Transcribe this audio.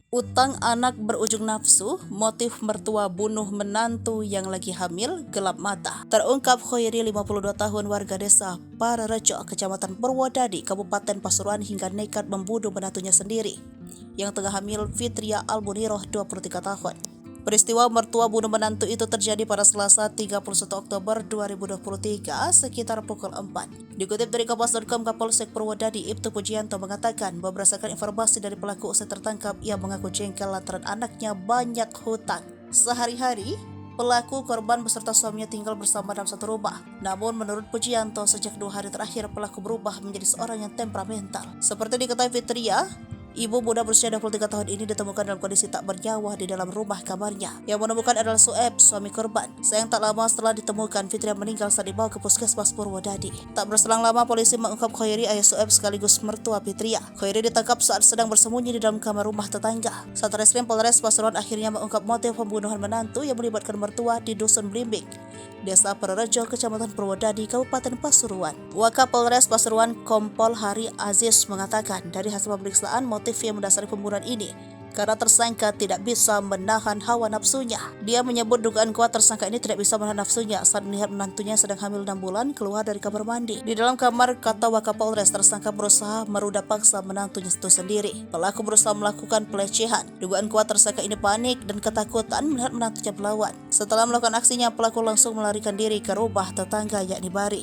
Utang anak berujung nafsu, motif mertua bunuh menantu yang lagi hamil, gelap mata. Terungkap Khoiri 52 tahun warga desa Pararejo, Kecamatan Purwodadi, Kabupaten Pasuruan hingga nekat membunuh menantunya sendiri yang tengah hamil, Fitria Almuniroh 23 tahun. Peristiwa mertua bunuh menantu itu terjadi pada Selasa 31 Oktober 2023 sekitar pukul 4. Dikutip dari Kompas.com, Kapolsek Purwodadi Ibtu Pujianto mengatakan bahwa berdasarkan informasi dari pelaku usai tertangkap, ia mengaku jengkel lantaran anaknya banyak hutang. Sehari-hari, pelaku korban beserta suaminya tinggal bersama dalam satu rumah. Namun menurut Pujianto, sejak 2 hari terakhir pelaku berubah menjadi seorang yang temperamental. Seperti diketahui Fitria, ibu muda berusia 23 tahun ini ditemukan dalam kondisi tak bernyawa di dalam rumah kamarnya. Yang menemukan adalah Sueb, suami korban. Sayang tak lama setelah ditemukan, Fitria meninggal saat dibawa ke puskesmas Purwodadi. Tak berselang lama, polisi mengungkap Khoiri, ayah Sueb sekaligus mertua Fitria. Khoiri ditangkap saat sedang bersembunyi di dalam kamar rumah tetangga. Satreskrim Polres Pasuruan akhirnya mengungkap motif pembunuhan menantu yang melibatkan mertua di Dusun Blimbing, Desa Pararejo, Kecamatan Purwodadi, Kabupaten Pasuruan. Wakapolres Pasuruan Kompol Hari Aziz mengatakan dari hasil pemeriksaan motif yang mendasari pembunuhan ini karena tersangka tidak bisa menahan hawa nafsunya. Dia menyebut dugaan kuat tersangka ini tidak bisa menahan nafsunya saat melihat menantunya sedang hamil 6 bulan keluar dari kamar mandi. Di dalam kamar, kata Wakapolres, tersangka berusaha merudah paksa menantunya itu sendiri. Pelaku berusaha melakukan pelecehan. Dugaan kuat tersangka ini panik dan ketakutan melihat menantunya melawan. Setelah melakukan aksinya, pelaku langsung melarikan diri ke rumah tetangga yakni Bari.